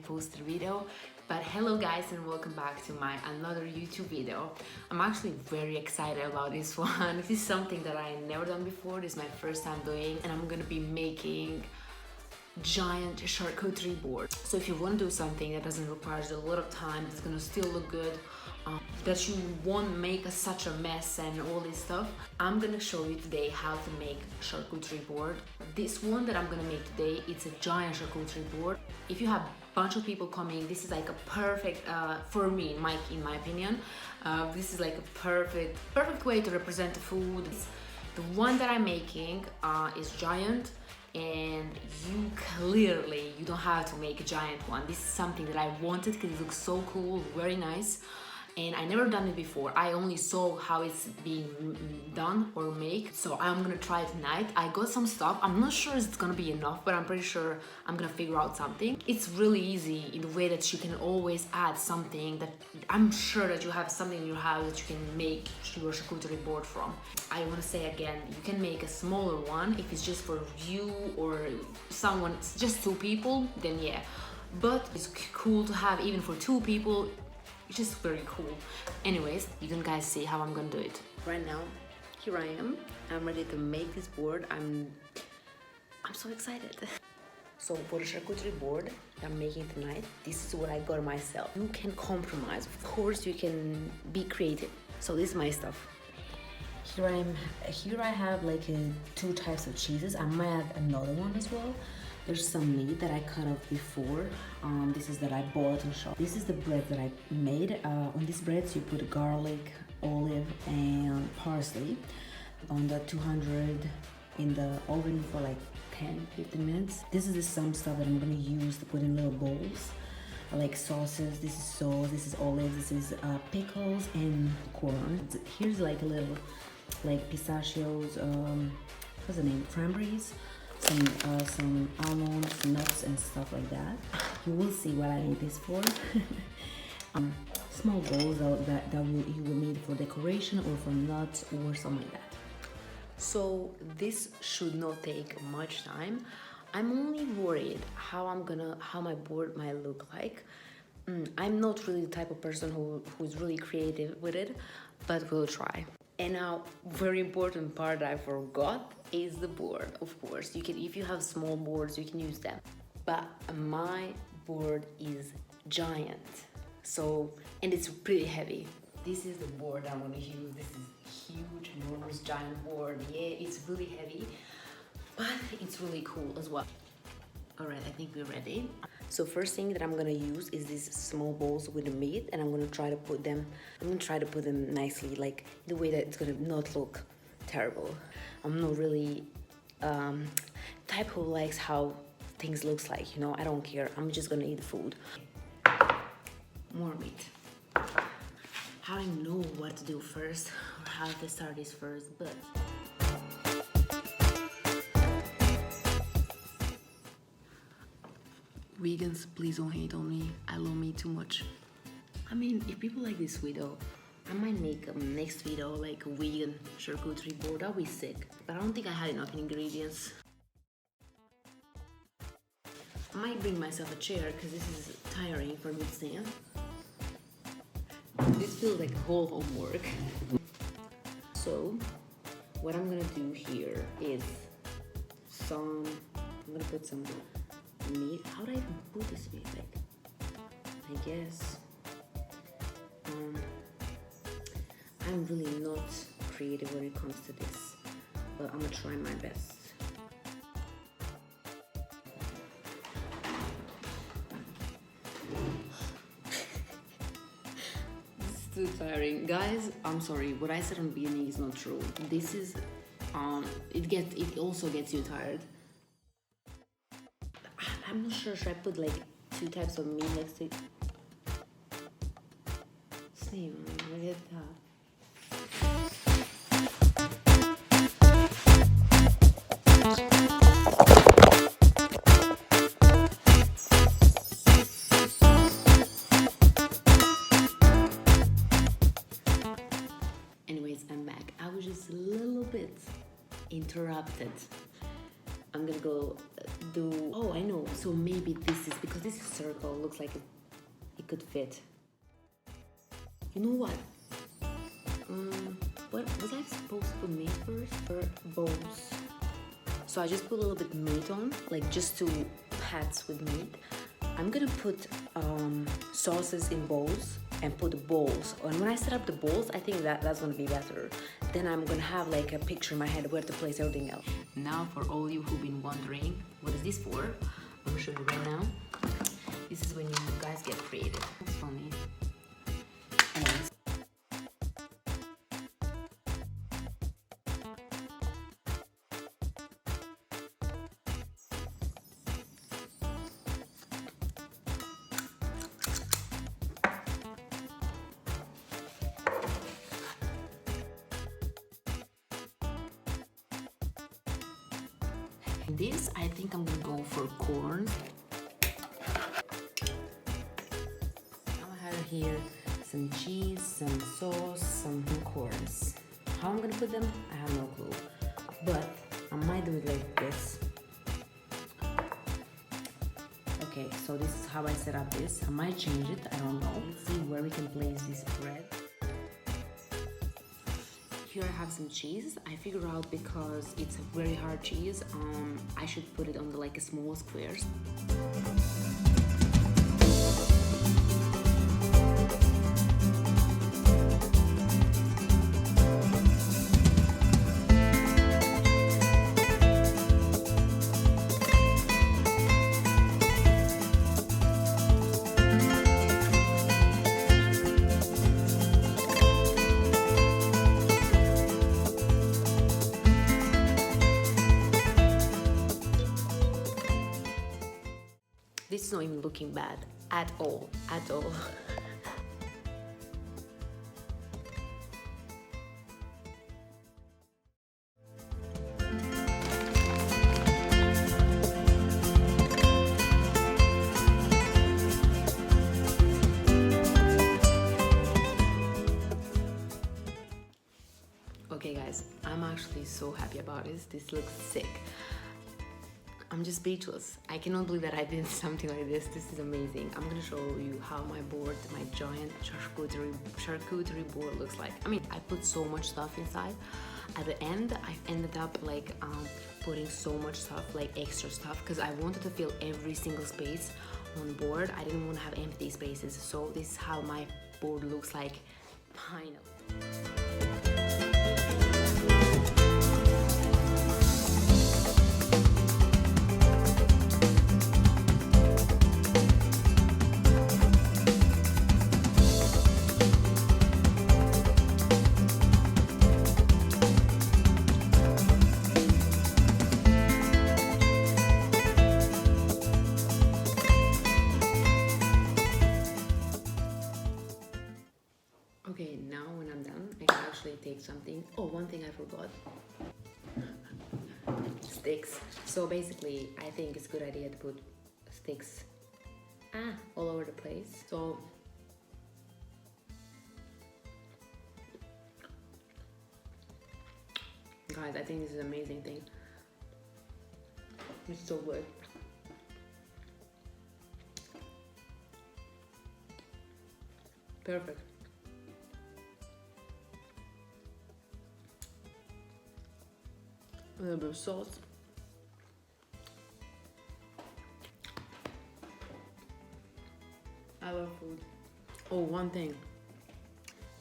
posted a video. But hello guys, and welcome back to my another YouTube video. I'm actually very excited about this one. This is something that I never done before. This is my first time doing, and I'm gonna be making giant charcuterie board. So if you want to do something that doesn't require a lot of time, it's gonna still look good, that you won't make such a mess and all this stuff, I'm gonna show you today how to make charcuterie board. This one that I'm gonna make today, it's a giant charcuterie board. If you have a bunch of people coming, this is like a perfect for me, in my opinion, this is like a perfect way to represent the food. The one that I'm making is giant, and you don't have to make a giant one. This is something that I wanted because it looks so cool, very nice, and I never done it before. I only saw how it's being done or made, so I'm gonna try it tonight. I got some stuff. I'm not sure it's gonna be enough, but I'm pretty sure I'm gonna figure out something. It's really easy in the way that you can always add something that I'm sure that you have something in your house that you can make your charcuterie board from. I want to say again, you can make a smaller one if it's just for you or someone, it's just 2 people, then yeah. But it's cool to have even for 2 people. It's just very cool. Anyways, you can guys see how I'm gonna do it. Right now, here I am. I'm ready to make this board. I'm so excited. So for the charcuterie board that I'm making tonight, this is what I got myself. You can compromise. Of course, you can be creative. So this is my stuff. Here I have like 2 types of cheeses. I might add another one as well. There's some meat that I cut off before. This is that I bought in shop. This is the bread that I made. On this bread you put garlic, olive, and parsley on the 200 in the oven for like 10-15 minutes. This is some stuff that I'm gonna use to put in little bowls, like sauces. This is sauce, this is olives, this is pickles and corn. Here's like a little like pistachios, what's the name, cranberries, some almonds, nuts and stuff like that. You will see what I need this for. Small bowls that you will need for decoration or for nuts or something like that. So this should not take much time. I'm only worried how my board might look like. I'm not really the type of person who's really creative with it, but we'll try. And now, very important part that I forgot is the board. Of course, you can, if you have small boards, you can use them. But my board is giant, so, and it's pretty heavy. This is the board I'm gonna use. This is huge, enormous, giant board. Yeah, it's really heavy, but it's really cool as well. All right, I think we're ready. So first thing that I'm gonna use is these small bowls with the meat, and I'm gonna try to put them nicely, like the way that it's gonna not look terrible. I'm not really type who likes how things looks like, you know. I don't care. I'm just gonna eat the food. More meat. I don't know what to do first or how to start this first, but vegans, please don't hate on me. I love meat too much. I mean, if people like this video, I might make a next video like a vegan charcuterie board. That'll be sick. But I don't think I had enough ingredients. I might bring myself a chair because this is tiring for me to stand. This feels like whole homework. So, what I'm gonna do here is I'm gonna put some meat. How do I even put this meat? Like, I guess I'm really not creative when it comes to this, but I'm gonna try my best. This is too tiring, guys. I'm sorry, what I said on the beginning is not true. This is it also gets you tired. I'm not sure, should I put like 2 types of meat next to it? Same, look at that. Anyways, I'm back. I was just a little bit interrupted. I'm gonna go do... Oh, I know. So maybe this is, because this is circle, looks like it could fit. You know what? What was I supposed to put meat first or bowls? So I just put a little bit meat on, like just to pats with meat. I'm gonna put sauces in bowls and put the bowls. And when I set up the bowls, I think that's gonna be better. Then I'm gonna have like a picture in my head where to place everything else. Now for all you who've been wondering, what is this for? I'm gonna show you right now. This is when you guys get creative. It's funny. Anyways. This, I think I'm gonna go for corn. I have here some cheese, some sauce, some corns. How I'm gonna put them, I have no clue. But I might do it like this. Okay, so this is how I set up this. I might change it, I don't know. Let's see where we can place this bread. Here I have some cheese. I figured out because it's a very hard cheese, I should put it on the like small squares. This is not even looking bad at all, at all. Okay guys, I'm actually so happy about this. This looks sick. I'm just speechless. I cannot believe that I did something like this. This is amazing. I'm gonna show you how my board, my giant charcuterie board looks like. I mean, I put so much stuff inside. At the end, I ended up like putting so much stuff, like extra stuff, because I wanted to fill every single space on board. I didn't want to have empty spaces. So this is how my board looks like finally. Okay, now when I'm done, I can actually take something. Oh, one thing I forgot. Sticks. So basically, I think it's a good idea to put sticks all over the place. So guys, I think this is an amazing thing. It's so good. Perfect. A little bit of salt. I love food. Oh, one thing.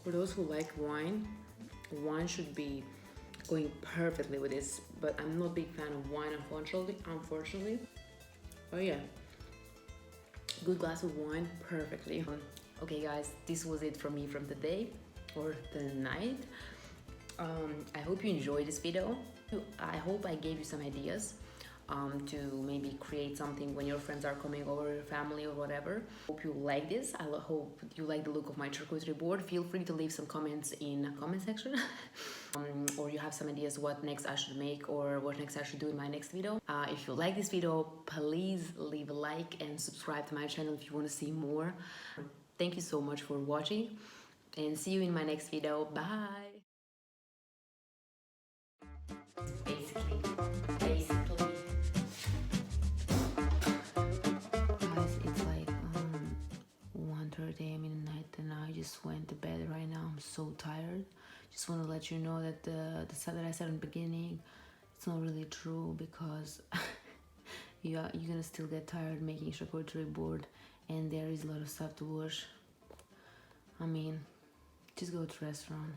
For those who like wine, wine should be going perfectly with this, but I'm not a big fan of wine, unfortunately. Oh yeah, good glass of wine, perfectly. Okay guys, this was it from me from the day or the night. I hope you enjoyed this video. I hope I gave you some ideas to maybe create something when your friends are coming over, your family or whatever. Hope you like this. I hope you like the look of my charcuterie board. Feel free to leave some comments in the comment section or you have some ideas what next I should make or what next I should do in my next video. If you like this video, please leave a like and subscribe to my channel if you want to see more. Thank you so much for watching and see you in my next video. Bye. Basically. I'm so tired. Just want to let you know that the stuff that I said in the beginning, it's not really true, because you're gonna still get tired making charcuterie board, and there is a lot of stuff to wash. I mean, just go to restaurant.